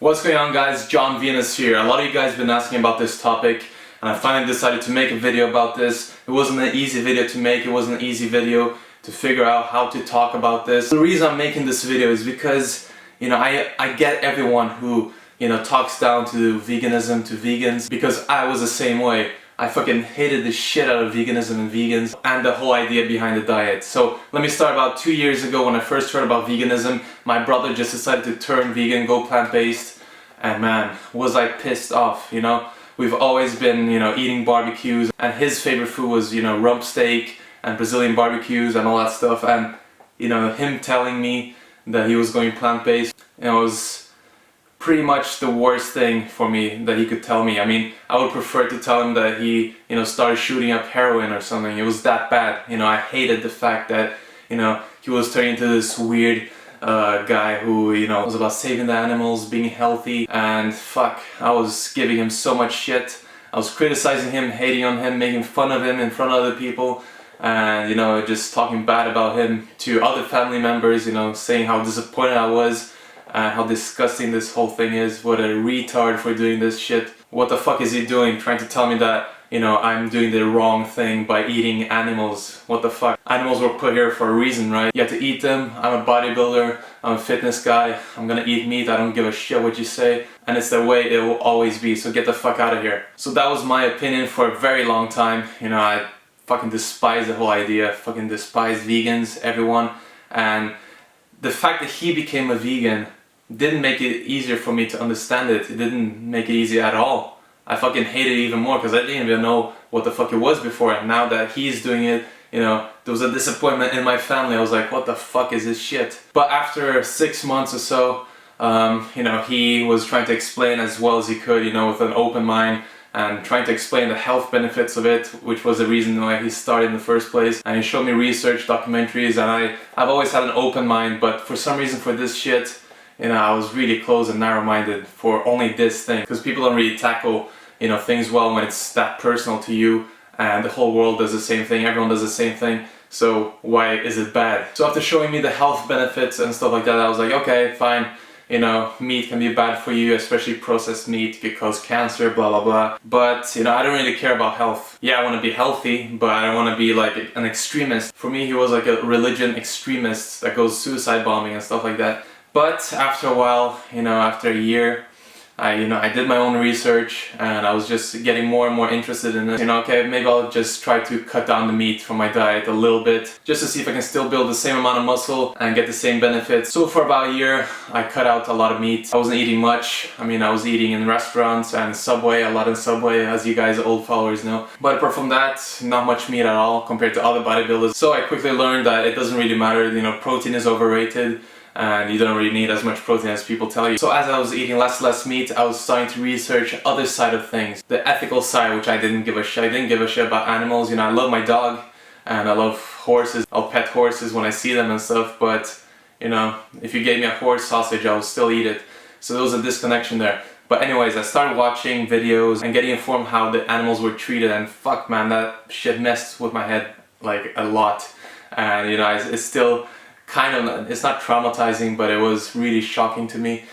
What's going on, guys? John Venus here. A lot of you guys have been asking about this topic and I finally decided to make a video about this. It wasn't an easy video to make, it wasn't an easy video to figure out how to talk about this. The reason I'm making this video is because, I get everyone who, talks down to veganism, to vegans, because I was the same way. I fucking hated the shit out of veganism and vegans and the whole idea behind the diet. So let me start. About 2 years ago when I first heard about veganism, my brother just decided to turn vegan, go plant-based, and man, was I pissed off, We've always been, eating barbecues, and his favorite food was, rump steak and Brazilian barbecues and all that stuff, and, him telling me that he was going plant-based, it was pretty much the worst thing for me that he could tell me. I mean, I would prefer to tell him that he, started shooting up heroin or something. It was that bad. I hated the fact that, he was turning into this weird guy who, was about saving the animals, being healthy, and fuck, I was giving him so much shit. I was criticizing him, hating on him, making fun of him in front of other people, and, just talking bad about him to other family members, saying how disappointed I was, and how disgusting this whole thing is, what a retard for doing this shit. What the fuck is he doing, trying to tell me that, I'm doing the wrong thing by eating animals? What the fuck? Animals were put here for a reason, right? You have to eat them. I'm a bodybuilder, I'm a fitness guy, I'm gonna eat meat, I don't give a shit what you say, and it's the way it will always be, so get the fuck out of here. So that was my opinion for a very long time. I fucking despise the whole idea, fucking despise vegans, everyone, and the fact that he became a vegan didn't make it easier for me to understand it. It didn't make it easy at all. I fucking hate it even more because I didn't even know what the fuck it was before, and now that he's doing it, there was a disappointment in my family. I was like, what the fuck is this shit? But after 6 months or so, he was trying to explain as well as he could, with an open mind, and trying to explain the health benefits of it, which was the reason why he started in the first place. And he showed me research, documentaries, and I've always had an open mind, but for some reason for this shit, I was really closed and narrow-minded for only this thing, because people don't really tackle, things well when it's that personal to you, and the whole world does the same thing, everyone does the same thing, so why is it bad? So after showing me the health benefits and stuff like that, I was like, okay, fine, meat can be bad for you, especially processed meat, could cause cancer, blah blah blah, but, I don't really care about health. Yeah, I want to be healthy, but I don't want to be like an extremist. For me, he was like a religion extremist that goes suicide bombing and stuff like that. But after a while, after a year, I did my own research, and I was just getting more and more interested in it. Okay, maybe I'll just try to cut down the meat from my diet a little bit, just to see if I can still build the same amount of muscle and get the same benefits. So for about a year, I cut out a lot of meat. I wasn't eating much. I mean, I was eating in restaurants and Subway, a lot in Subway, as you guys old followers know. But apart from that, not much meat at all compared to other bodybuilders. So I quickly learned that it doesn't really matter, protein is overrated, and you don't really need as much protein as people tell you. So as I was eating less meat, I was starting to research other side of things, the ethical side, which I didn't give a shit. I didn't give a shit about animals. I love my dog and I love horses. I'll pet horses when I see them and stuff, but if you gave me a horse sausage, I would still eat it. So there was a disconnection there. But anyways, I started watching videos and getting informed how the animals were treated, and fuck man, that shit messed with my head like a lot. And it's still kind of, it's not traumatizing, but it was really shocking to me,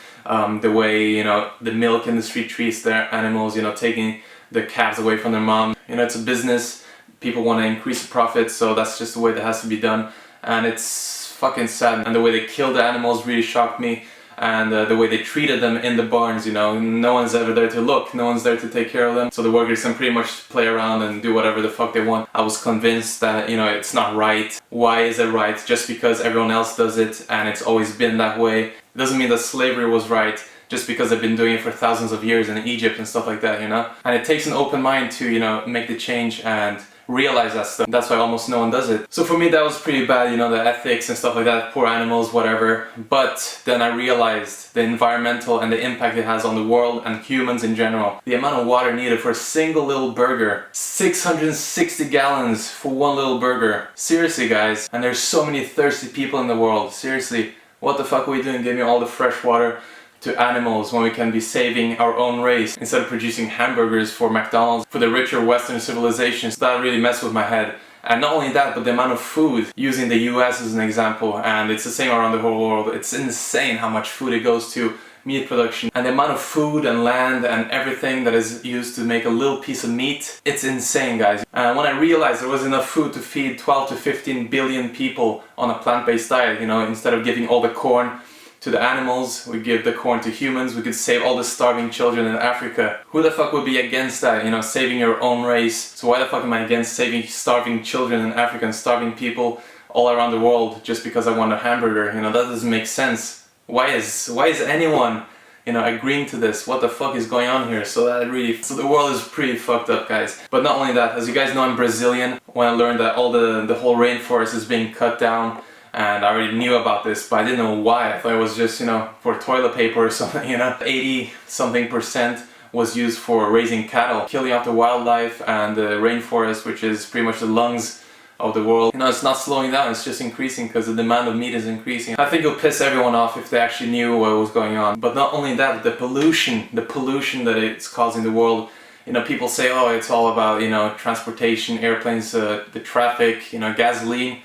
the way the milk industry treats their animals, taking the calves away from their mom. It's a business, people want to increase the profits, so that's just the way that has to be done, and it's fucking sad. And the way they kill the animals really shocked me, and the way they treated them in the barns, no one's ever there to look, no one's there to take care of them, so the workers can pretty much play around and do whatever the fuck they want. I was convinced that, it's not right. Why is it right? Just because everyone else does it and it's always been that way. It doesn't mean that slavery was right just because they've been doing it for thousands of years in Egypt and stuff like that, And it takes an open mind to, make the change and realize that stuff. That's why almost no one does it. So for me that was pretty bad, the ethics and stuff like that, poor animals, whatever. But then I realized the environmental and the impact it has on the world and humans in general. The amount of water needed for a single little burger, 660 gallons for one little burger. Seriously guys, and there's so many thirsty people in the world. Seriously, what the fuck are we doing giving all the fresh water to animals when we can be saving our own race instead of producing hamburgers for McDonald's, for the richer Western civilizations? That really messed with my head. And not only that, but the amount of food, using the US as an example, and it's the same around the whole world. It's insane how much food it goes to meat production. And the amount of food and land and everything that is used to make a little piece of meat, it's insane, guys. And when I realized there was enough food to feed 12 to 15 billion people on a plant-based diet, you know, instead of giving all the corn to the animals, we give the corn to humans, we could save all the starving children in Africa. Who the fuck would be against that, you know, saving your own race? So why the fuck am I against saving starving children in Africa and starving people all around the world just because I want a hamburger? You know, that doesn't make sense. Why is anyone, you know, agreeing to this? What the fuck is going on here? So the world is pretty fucked up, guys. But not only that, as you guys know, I'm Brazilian. When I learned that the whole rainforest is being cut down, and I already knew about this, but I didn't know why. I thought it was just, you know, for toilet paper or something, you know. 80-something% was used for raising cattle, killing off the wildlife and the rainforest, which is pretty much the lungs of the world. You know, it's not slowing down, it's just increasing because the demand of meat is increasing. I think it'll piss everyone off if they actually knew what was going on. But not only that, the pollution that it's causing the world. You know, people say, oh, it's all about, you know, transportation, airplanes, the traffic, you know, gasoline.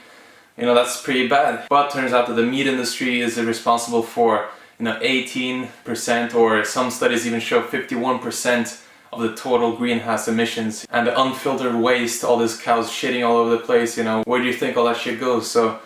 You know, that's pretty bad. But it turns out that the meat industry is responsible for, you know, 18%, or some studies even show 51% of the total greenhouse emissions. And the unfiltered waste, all these cows shitting all over the place, you know, where do you think all that shit goes? So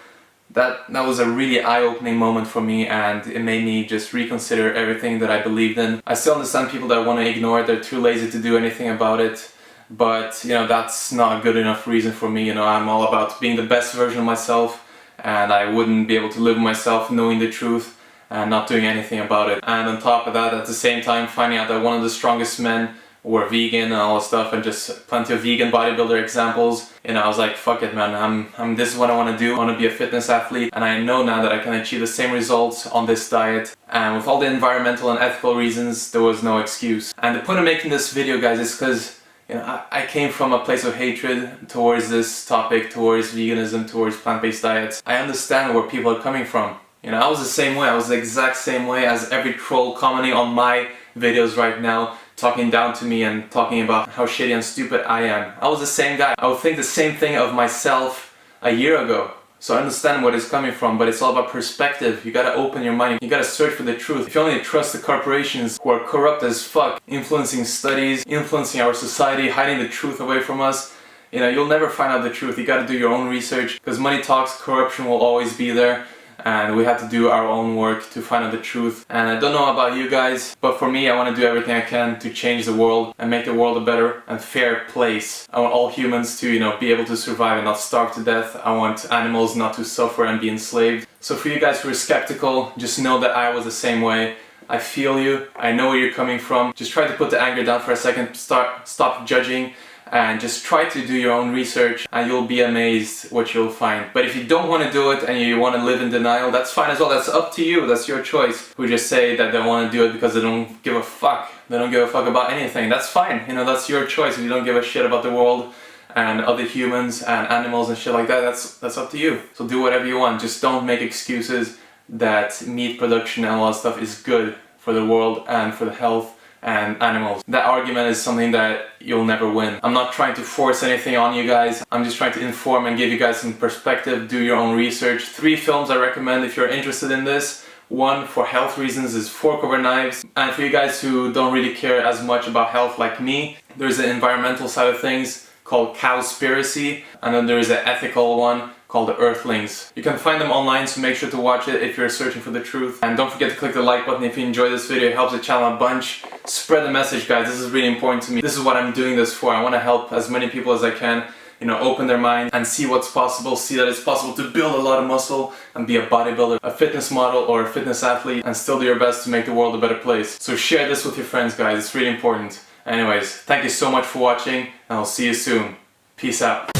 that was a really eye-opening moment for me, and it made me just reconsider everything that I believed in. I still understand people that want to ignore it, they're too lazy to do anything about it. But, you know, that's not a good enough reason for me. You know, I'm all about being the best version of myself, and I wouldn't be able to live with myself knowing the truth and not doing anything about it. And on top of that, at the same time, finding out that one of the strongest men were vegan and all that stuff, and just plenty of vegan bodybuilder examples. You know, I was like, fuck it, man, this is what I want to do. I want to be a fitness athlete, and I know now that I can achieve the same results on this diet. And with all the environmental and ethical reasons, there was no excuse. And the point of making this video, guys, is because, you know, I came from a place of hatred towards this topic, towards veganism, towards plant-based diets. I understand where people are coming from. You know, I was the same way. I was the exact same way as every troll commenting on my videos right now, talking down to me and talking about how shitty and stupid I am. I was the same guy. I would think the same thing of myself a year ago. So I understand where it's coming from, but it's all about perspective. You gotta open your mind, you gotta search for the truth. If you only trust the corporations who are corrupt as fuck, influencing studies, influencing our society, hiding the truth away from us, you know, you'll never find out the truth. You gotta do your own research, because money talks, corruption will always be there. And we have to do our own work to find out the truth. And I don't know about you guys, but for me, I want to do everything I can to change the world and make the world a better and fair place. I want all humans to, you know, be able to survive and not starve to death. I want animals not to suffer and be enslaved. So for you guys who are skeptical, just know that I was the same way. I feel you, I know where you're coming from. Just try to put the anger down for a second, stop judging, and just try to do your own research, and you'll be amazed what you'll find. But if you don't want to do it and you want to live in denial, that's fine as well. That's up to you, that's your choice. Who just say that they want to do it because they don't give a fuck. They don't give a fuck about anything. That's fine, you know, that's your choice. If you don't give a shit about the world and other humans and animals and shit like that, that's up to you. So do whatever you want. Just don't make excuses that meat production and all that stuff is good for the world and for the health and animals. That argument is something that you'll never win. I'm not trying to force anything on you guys. I'm just trying to inform and give you guys some perspective. Do your own research. 3 films I recommend if you're interested in this. One, for health reasons, is Fork Over Knives. And for you guys who don't really care as much about health like me, there's an environmental side of things called Cowspiracy, and then there is an ethical one called The Earthlings. You can find them online, so make sure to watch it if you're searching for the truth. And don't forget to click the like button if you enjoyed this video. It helps the channel a bunch. Spread the message, guys. This is really important to me. This is what I'm doing this for. I want to help as many people as I can, you know, open their mind and see what's possible, see that it's possible to build a lot of muscle and be a bodybuilder, a fitness model, or a fitness athlete, and still do your best to make the world a better place. So share this with your friends, guys. It's really important. Anyways, thank you so much for watching, and I'll see you soon. Peace out.